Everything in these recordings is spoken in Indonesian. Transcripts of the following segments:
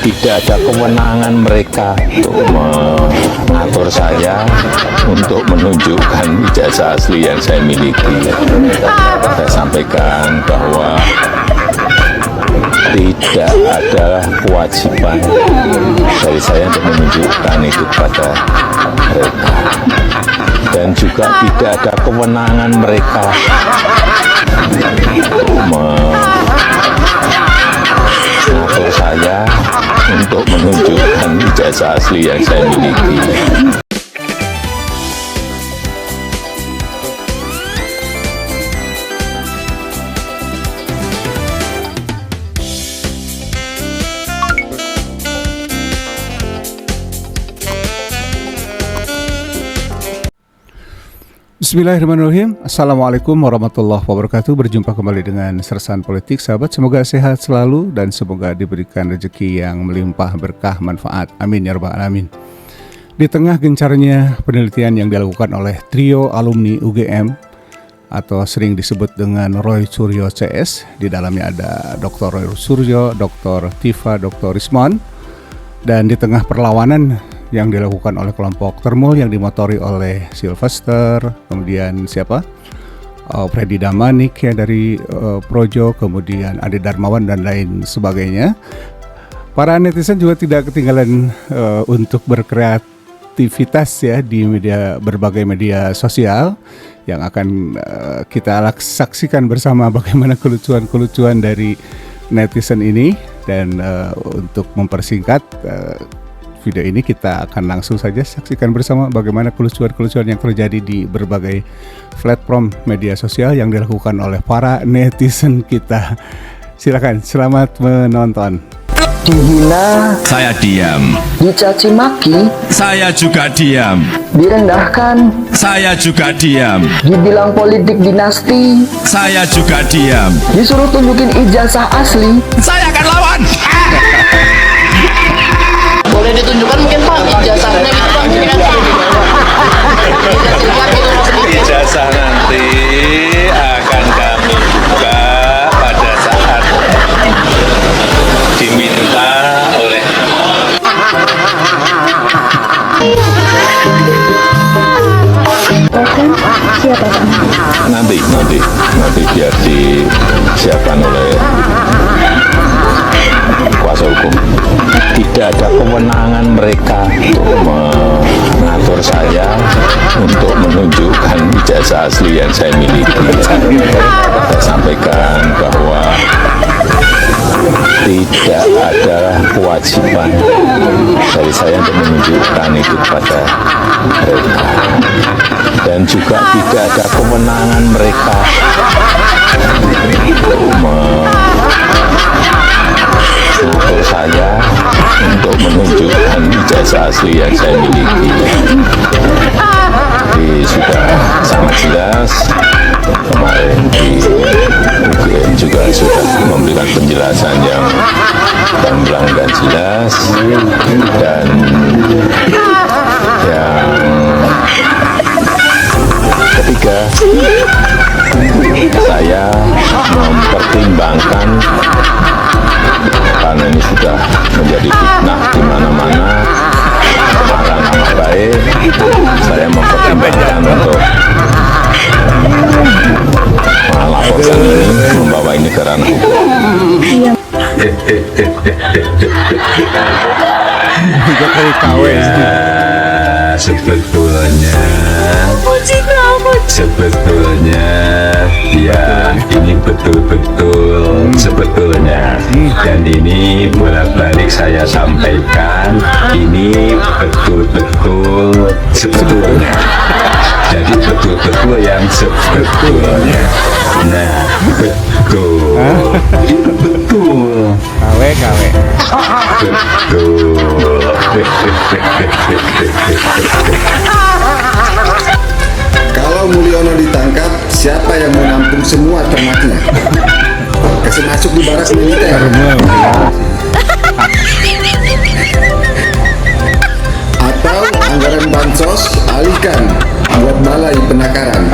tidak ada kewenangan mereka untuk mengatur saya untuk menunjukkan ijazah asli yang saya miliki. Saya sampaikan bahwa tidak ada kewajiban dari saya untuk menunjukkan itu kepada mereka, dan juga tidak ada kewenangan mereka mengatur saya untuk menunjukkan ijazah asli yang saya miliki. Bismillahirrahmanirrahim. Assalamualaikum warahmatullahi wabarakatuh. Berjumpa kembali dengan Sersan Politik, sahabat. Semoga sehat selalu dan semoga diberikan rezeki yang melimpah, berkah, manfaat. Amin ya rabbal alamin. Di tengah gencarnya penelitian yang dilakukan oleh trio alumni UGM atau sering disebut dengan Roy Suryo CS, di dalamnya ada Dr. Roy Suryo, Dr. Tifa, Dr. Rismon, dan di tengah perlawanan yang dilakukan oleh kelompok Termul yang dimotori oleh Sylvester, kemudian Freddy Damanik ya dari Projo, kemudian Ade Darmawan dan lain sebagainya. Para netizen juga tidak ketinggalan untuk berkreativitas ya di berbagai media sosial yang akan kita saksikan bersama bagaimana kelucuan-kelucuan dari netizen ini. Dan untuk mempersingkat video ini, kita akan langsung saja saksikan bersama bagaimana kelucuan-kelucuan yang terjadi di berbagai platform media sosial yang dilakukan oleh para netizen kita. Silakan, selamat menonton. Dihina, saya diam. dicaci maki, Saya juga diam. direndahkan, Saya juga diam. dibilang politik dinasti, Saya juga diam. disuruh tunjukin ijazah asli. Saya akan lawan. Boleh ditunjukkan mungkin Pak ijazahnya gitu Pak, mungkin Ijazah nanti akan kami buka pada saat diminta oleh nanti biar disiapkan oleh kuasa hukum. Tidak ada kewenangan mereka untuk mengatur saya untuk menunjukkan ijazah asli yang saya miliki. Saya sampaikan bahwa tidak ada kewajiban dari saya untuk menunjukkan itu kepada mereka, dan juga tidak ada kewenangan mereka untuk mengatur saya untuk menunjukkan ijazah asli yang saya miliki. Jadi sudah sangat jelas, kemarin di UGM juga sudah memberikan penjelasan yang gamblang dan jelas, dan yang ketiga, saya mempertimbangkan karena ini sudah menjadi fitnah di mana-mana, cemaran nama baik, saya mempertimbangkan untuk melaporkan ini, membawa ini ke ranah hukum. Sebetulnya ya ini betul-betul sebetulnya, dan ini bolak-balik saya sampaikan, ini betul-betul sebetulnya, jadi betul-betul yang sebetulnya. Nah, betul betul Kalau Mulyono ditangkap, siapa yang menampung semua ternaknya? Kasih masuk di barak militer. Atau anggaran bansos alihkan buat balai penakaran.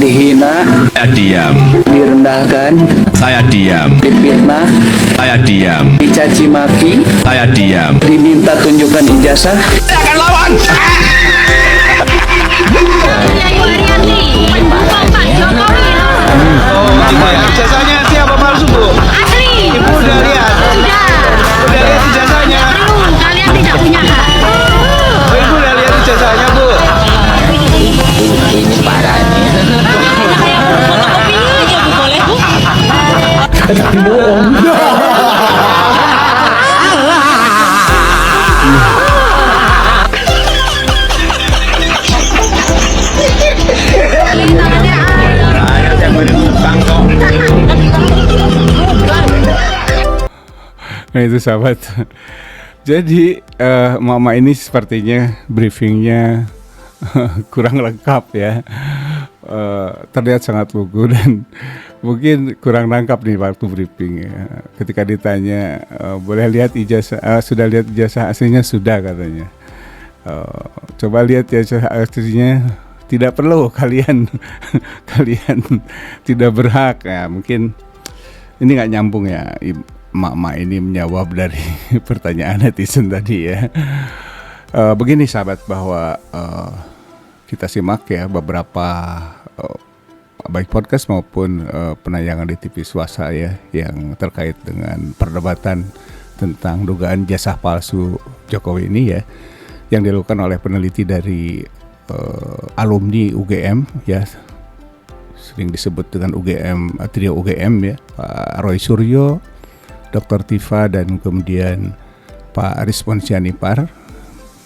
Dihina, diam. direndahkan, direndahkan, Saya diam. difitnah, Saya diam. dicaci maki, Saya diam. diminta tunjukkan ijazah, Ijazahnya siapa palsu, Bu? Asli. Ibu udah lihat? Sudah. Udah lihat ijazahnya? Kalian tidak punya hak. Oh, Ibu udah lihat ijazahnya, Bu? Ini parah nih. Kayak fotokopi aja Bu, boleh Bu? Nah itu sahabat. Jadi mama ini sepertinya briefingnya kurang lengkap ya. Terlihat sangat lugu dan mungkin kurang nangkap nih waktu briefing ya. Ketika ditanya boleh lihat ijazah, sudah lihat ijazah aslinya, sudah katanya. Coba lihat ijazah aslinya, tidak perlu kalian tidak berhak ya. Mungkin ini nggak nyambung ya. Mak ini menjawab dari pertanyaan netizen tadi ya. Begini sahabat, bahwa kita simak ya beberapa baik podcast maupun penayangan di TV swasta ya yang terkait dengan perdebatan tentang dugaan jasa palsu Jokowi ini ya, yang dilakukan oleh peneliti dari alumni UGM ya, sering disebut dengan UGM, trio UGM ya, Pak Roy Suryo, Dr. Tifa, dan kemudian Pak Rizwan Sianipar.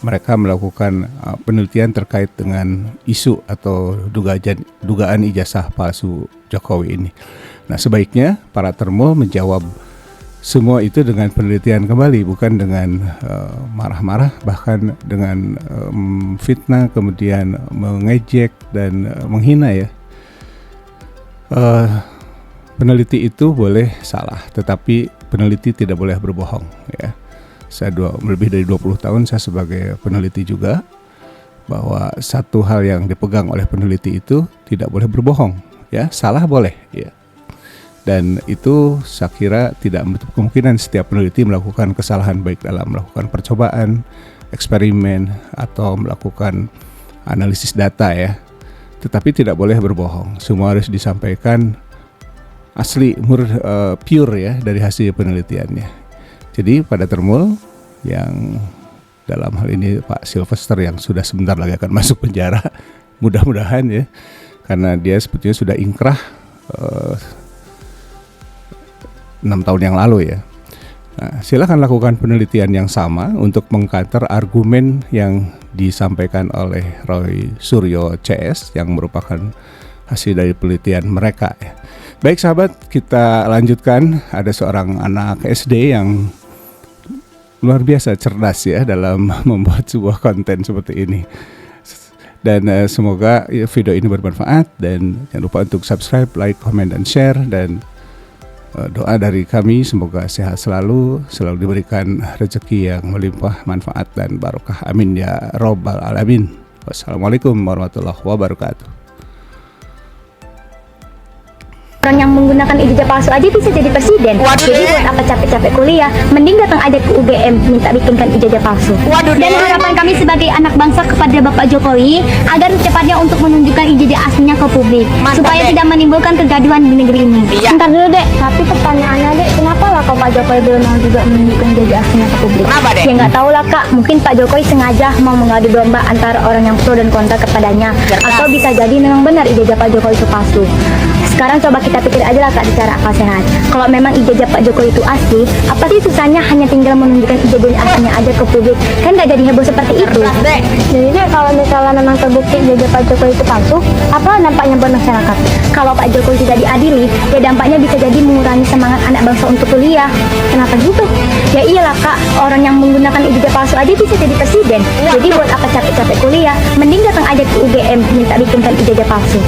Mereka melakukan penelitian terkait dengan isu atau dugaan ijazah palsu Jokowi ini. Nah, sebaiknya para termo menjawab semua itu dengan penelitian kembali, bukan dengan marah-marah, bahkan dengan fitnah, kemudian mengejek dan menghina ya. Peneliti itu boleh salah, tetapi peneliti tidak boleh berbohong ya. Saya lebih dari 20 tahun saya sebagai peneliti juga, bahwa satu hal yang dipegang oleh peneliti itu tidak boleh berbohong ya. Salah boleh ya. Dan itu saya kira tidak menutup kemungkinan setiap peneliti melakukan kesalahan, baik dalam melakukan percobaan, eksperimen, atau melakukan analisis data ya. Tetapi tidak boleh berbohong. Semua harus disampaikan asli, pure ya dari hasil penelitiannya. Jadi pada termul yang dalam hal ini Pak Sylvester yang sudah sebentar lagi akan masuk penjara, mudah-mudahan ya, karena dia sepertinya sudah ingkrah 6 tahun yang lalu ya. Nah, silakan lakukan penelitian yang sama untuk mengcounter argumen yang disampaikan oleh Roy Suryo CS yang merupakan hasil dari penelitian mereka ya. Baik sahabat, kita lanjutkan. Ada seorang anak SD yang luar biasa cerdas ya dalam membuat sebuah konten seperti ini. Dan semoga video ini bermanfaat, dan jangan lupa untuk subscribe, like, comment, dan share. Dan doa dari kami semoga sehat selalu diberikan rezeki yang melimpah, manfaat, dan barokah. Amin ya robbal alamin. Wassalamualaikum warahmatullahi wabarakatuh. Orang yang menggunakan ijazah palsu aja bisa jadi presiden. Jadi buat apa capek-capek kuliah, mending datang aja ke UGM minta bikinkan ijazah palsu. Dan harapan kami sebagai anak bangsa kepada Bapak Jokowi agar secepatnya untuk menunjukkan ijazah aslinya ke publik, supaya tidak menimbulkan kegaduhan di negeri ini. Bentar dulu Dek, tapi pertanyaannya Dek, kenapa lah kalau Pak Jokowi belum mau juga menunjukkan ijazah aslinya ke publik? Ya nggak tahu lah Kak, mungkin Pak Jokowi sengaja mau mengadu domba antara orang yang pro dan kontra kepadanya, atau bisa jadi memang benar ijazah Pak Jokowi itu palsu. Sekarang coba kita pikir aja lah Kak secara akal sehat. Kalau memang ijazah Pak Jokowi itu asli, apa sih susahnya hanya tinggal menunjukkan ijazah aslinya aja ke publik? Kan gak jadi heboh seperti itu. Jadi deh, kalau misalnya memang terbukti ijazah Pak Jokowi itu palsu, apa dampaknya buat masyarakat? Kalau Pak Jokowi tidak diadili, ya dampaknya bisa jadi mengurangi semangat anak bangsa untuk kuliah. Kenapa gitu? Ya iyalah Kak, orang yang menggunakan ijazah palsu aja bisa jadi presiden. Jadi buat apa capek-capek kuliah, mending datang aja ke UGM minta bikinkan ijazah palsu.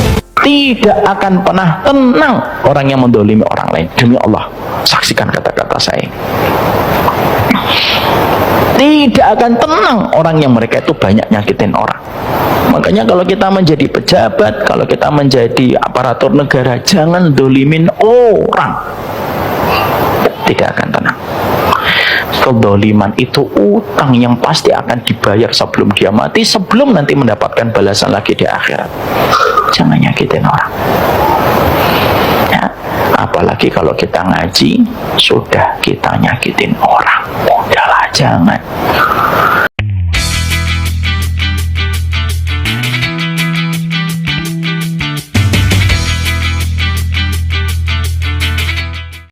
Tidak akan pernah tenang orang yang mendolimi orang lain. Demi Allah, saksikan kata-kata saya. Tidak akan tenang orang yang mereka itu banyak nyakitin orang. Makanya kalau kita menjadi pejabat, kalau kita menjadi aparatur negara, jangan dolimin orang. Tidak akan tenang. Kedoliman itu utang yang pasti akan dibayar sebelum dia mati, sebelum nanti mendapatkan balasan lagi di akhirat. Jangan nyakitin orang ya. Apalagi kalau kita ngaji sudah kita nyakitin orang, udahlah jangan.